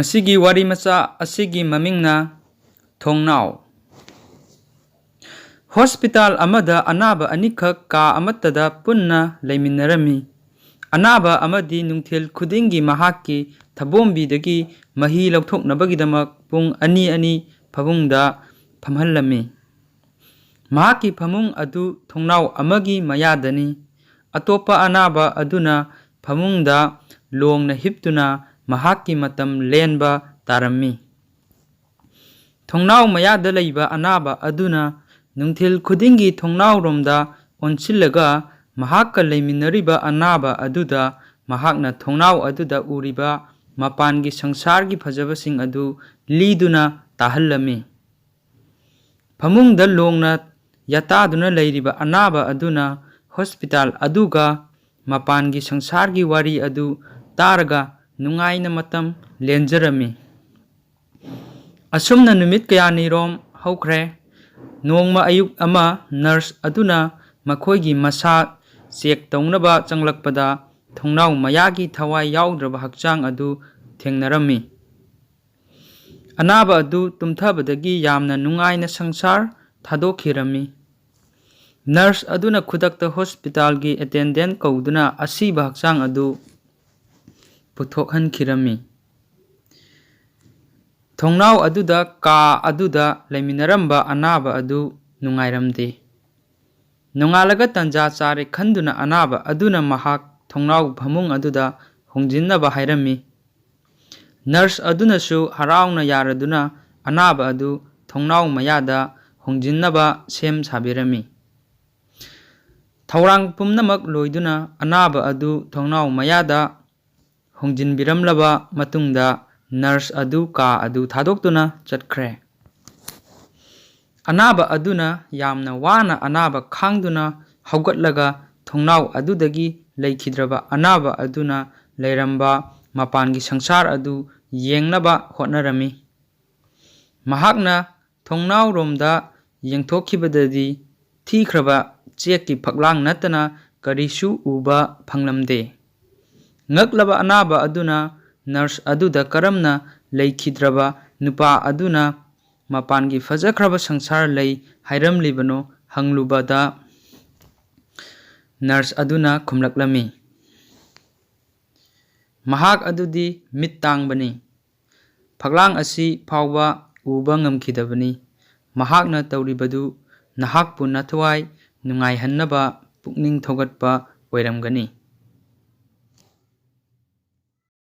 ꯉꯁꯤꯒꯤ ꯋꯥꯔꯤ ꯃꯆꯥ ꯑꯁꯤꯒꯤ ꯃꯃꯤꯡꯅ ꯊꯣꯡꯅꯥꯎ꯫ ꯍꯣꯁꯄꯤꯇꯥꯜ ꯑꯃꯗ ꯑꯅꯥꯕ ꯑꯅꯤꯈꯛ ꯀꯥ ꯑꯃꯠꯇꯗ ꯄꯨꯟꯅ ꯂꯩꯃꯤꯟꯅꯔꯝꯃꯤ꯫ ꯑꯅꯥꯕ ꯑꯃꯗꯤ ꯅꯨꯡꯊꯤꯜ ꯈꯨꯗꯤꯡꯒꯤ ꯃꯍꯥꯛꯀꯤ ꯊꯕꯣꯝꯕꯤꯗꯒꯤ ꯃꯍꯤ ꯂꯧꯊꯣꯛꯅꯕꯒꯤꯗꯃꯛ ꯄꯨꯡ ꯑꯅꯤ ꯐꯃꯨꯡꯗ ꯐꯝꯍꯜꯂꯝꯃꯤ꯫ ꯃꯍꯥꯛꯀꯤ ꯐꯃꯨꯡ ꯑꯗꯨ ꯊꯣꯡꯅꯥꯎ ꯑꯃꯒꯤ ꯃꯌꯥꯗꯅꯤ꯫ ꯑꯇꯣꯞꯄ ꯑꯅꯥꯕ ꯑꯗꯨꯅ ꯐꯃꯨꯡꯗ ꯂꯣꯡꯅ ꯍꯤꯞꯇꯨꯅ ꯃꯍꯥꯛꯀꯤ ꯃꯇꯝ ꯂꯦꯟꯕ ꯇꯥꯔꯝꯃꯤ꯫ ꯊꯣꯡꯅꯥꯎ ꯃꯌꯥꯗ ꯂꯩꯕ ꯑꯅꯥꯕ ꯑꯗꯨꯅ ꯅꯨꯡꯊꯤꯜ ꯈꯨꯗꯤꯡꯒꯤ ꯊꯣꯡꯅꯥꯎꯔꯣꯝꯗ ꯑꯣꯟꯁꯤꯜꯂꯒ ꯃꯍꯥꯛꯀ ꯂꯩꯃꯤꯟꯅꯔꯤꯕ ꯑꯅꯥꯕ ꯑꯗꯨꯗ ꯃꯍꯥꯛꯅ ꯊꯣꯡꯅꯥꯎ ꯑꯗꯨꯗ ꯎꯔꯤꯕ ꯃꯄꯥꯟꯒꯤ ꯁꯪꯁꯥꯔꯒꯤ ꯐꯖꯕꯁꯤꯡ ꯑꯗꯨ ꯂꯤꯗꯨꯅ ꯇꯥꯍꯜꯂꯝꯃꯤ꯫ ꯐꯃꯨꯡꯗ ꯂꯣꯡꯅ ꯌꯥꯇꯥꯗꯨꯅ ꯂꯩꯔꯤꯕ ꯑꯅꯥꯕ ꯑꯗꯨꯅ ꯍꯣꯁꯄꯤꯇꯥꯜ ꯑꯗꯨꯒ ꯃꯄꯥꯟꯒꯤ ꯁꯪꯁꯥꯔꯒꯤ ꯋꯥꯔꯤ ꯑꯗꯨ ꯇꯥꯔꯒ ꯅꯨꯡꯉꯥꯏꯅ ꯃꯇꯝ ꯂꯦꯟꯖꯔꯝꯃꯤ꯫ ꯑꯁꯨꯝꯅ ꯅꯨꯃꯤꯠ ꯀꯌꯥꯅꯤꯔꯣꯝ ꯍꯧꯈ꯭ꯔꯦ꯫ ꯅꯣꯡꯃ ꯑꯌꯨꯛ ꯑꯃ ꯅꯔꯁ ꯑꯗꯨꯅ ꯃꯈꯣꯏꯒꯤ ꯃꯁꯥ ꯆꯦꯛ ꯇꯧꯅꯕ ꯆꯪꯂꯛꯄꯗ ꯊꯣꯡꯅꯥꯎ ꯃꯌꯥꯒꯤ ꯊꯋꯥꯏ ꯌꯥꯎꯗ꯭ꯔꯕ ꯍꯛꯆꯥꯡ ꯑꯗꯨ ꯊꯦꯡꯅꯔꯝꯃꯤ꯫ ꯑꯅꯥꯕ ꯑꯗꯨ ꯇꯨꯝꯊꯕꯗꯒꯤ ꯌꯥꯝꯅ ꯅꯨꯡꯉꯥꯏꯅ ꯁꯪꯁꯥꯔ ꯊꯥꯗꯣꯛꯈꯤꯔꯝꯃꯤ꯫ ꯅꯔꯁ ꯑꯗꯨꯅ ꯈꯨꯗꯛꯇ ꯍꯣꯁꯄꯤꯇꯥꯜꯒꯤ ꯑꯦꯇꯦꯟꯗꯦꯟꯠ ꯀꯧꯗꯨꯅ ꯑꯁꯤꯕ ꯍꯛꯆꯥꯡ ꯑꯗꯨ ꯄꯨꯊꯣꯛꯍꯟꯈꯤꯔꯝꯃꯤ꯫ ꯊꯣꯡꯅꯥꯎ ꯑꯗꯨꯗ ꯀꯥ ꯑꯗꯨꯗ ꯂꯩꯃꯤꯟꯅꯔꯝꯕ ꯑꯅꯥꯕ ꯑꯗꯨ ꯅꯨꯡꯉꯥꯏꯔꯝꯗꯦ꯫ ꯅꯣꯡꯉꯥꯜꯂꯒ ꯇꯟꯖꯥ ꯆꯥꯔꯦ ꯈꯟꯗꯨꯅ ꯑꯅꯥꯕ ꯑꯗꯨꯅ ꯃꯍꯥꯛ ꯊꯣꯡꯅꯥꯎ ꯐꯃꯨꯡ ꯑꯗꯨꯗ ꯍꯣꯡꯖꯤꯟꯅꯕ ꯍꯥꯏꯔꯝꯃꯤ꯫ ꯅꯔꯁ ꯑꯗꯨꯅꯁꯨ ꯍꯔꯥꯎꯅ ꯌꯥꯔꯗꯨꯅ ꯑꯅꯥꯕ ꯑꯗꯨ ꯊꯣꯡꯅꯥꯎ ꯃꯌꯥꯗ ꯍꯣꯡꯖꯤꯟꯅꯕ ꯁꯦꯝ ꯁꯥꯕꯤꯔꯝꯃꯤ꯫ ꯊꯧꯔꯥꯡ ꯄꯨꯝꯅꯃꯛ ꯂꯣꯏꯗꯨꯅ ꯑꯅꯥꯕ ꯑꯗꯨ ꯊꯣꯡꯅꯥꯎ ꯃꯌꯥꯗ ꯍꯣꯡꯖꯤꯟꯕꯤꯔꯝꯂꯕ ꯃꯇꯨꯡꯗ ꯅꯔꯁ ꯑꯗꯨ ꯀꯥ ꯑꯗꯨ ꯊꯥꯗꯣꯛꯇꯨꯅ ꯆꯠꯈ꯭ꯔꯦ꯫ ꯑꯅꯥꯕ ꯑꯗꯨꯅ ꯌꯥꯝꯅ ꯋꯥꯅ ꯑꯅꯥꯕ ꯈꯥꯡꯗꯨꯅ ꯍꯧꯒꯠꯂꯒ ꯊꯣꯡꯅꯥꯎ ꯑꯗꯨꯗꯒꯤ ꯂꯩꯈꯤꯗ꯭ꯔꯕ ꯑꯅꯥꯕ ꯑꯗꯨꯅ ꯂꯩꯔꯝꯕ ꯃꯄꯥꯟꯒꯤ ꯁꯪꯁꯥꯔ ꯑꯗꯨ ꯌꯦꯡꯅꯕ ꯍꯣꯠꯅꯔꯝꯃꯤ꯫ ꯃꯍꯥꯛꯅ ꯊꯣꯡꯅꯥꯎꯔꯣꯝꯗ ꯌꯦꯡꯊꯣꯛꯈꯤꯕꯗꯗꯤ ꯊꯤꯈ꯭ꯔꯕ ꯆꯦꯛꯀꯤ ꯐꯛꯂꯥꯡ ꯅꯠꯇꯅ ꯀꯔꯤꯁꯨ ꯎꯕ ꯐꯪꯂꯝꯗꯦ꯫ ꯉꯛꯂꯕ ꯑꯅꯥꯕ ꯑꯗꯨꯅ ꯅꯔꯁ ꯑꯗꯨꯗ ꯀꯔꯝꯅ ꯂꯩꯈꯤꯗ꯭ꯔꯕ ꯅꯨꯄꯥ ꯑꯗꯨꯅ ꯃꯄꯥꯟꯒꯤ ꯐꯖꯈ꯭ꯔꯕ ꯁꯪꯁꯥꯔ ꯂꯩ ꯍꯥꯏꯔꯝꯂꯤꯕꯅꯣ ꯍꯪꯂꯨꯕꯗ ꯅꯔꯁ ꯑꯗꯨꯅ ꯈꯨꯝꯂꯛꯂꯝꯃꯤ, ꯃꯍꯥꯛ ꯑꯗꯨꯗꯤ ꯃꯤꯠ ꯇꯥꯡꯕꯅꯤ꯫ ꯐꯛꯂꯥꯡ ꯑꯁꯤ ꯐꯥꯎꯕ ꯎꯕ ꯉꯝꯈꯤꯗꯕꯅꯤ꯫ ꯃꯍꯥꯛꯅ ꯇꯧꯔꯤꯕꯗꯨ ꯅꯍꯥꯛꯄꯨ ꯅꯊꯋꯥꯏ ꯅꯨꯡꯉꯥꯏꯍꯟꯅꯕ ꯄꯨꯛꯅꯤꯡ ꯊꯧꯒꯠꯄ ꯑꯣꯏꯔꯝꯒꯅꯤ꯫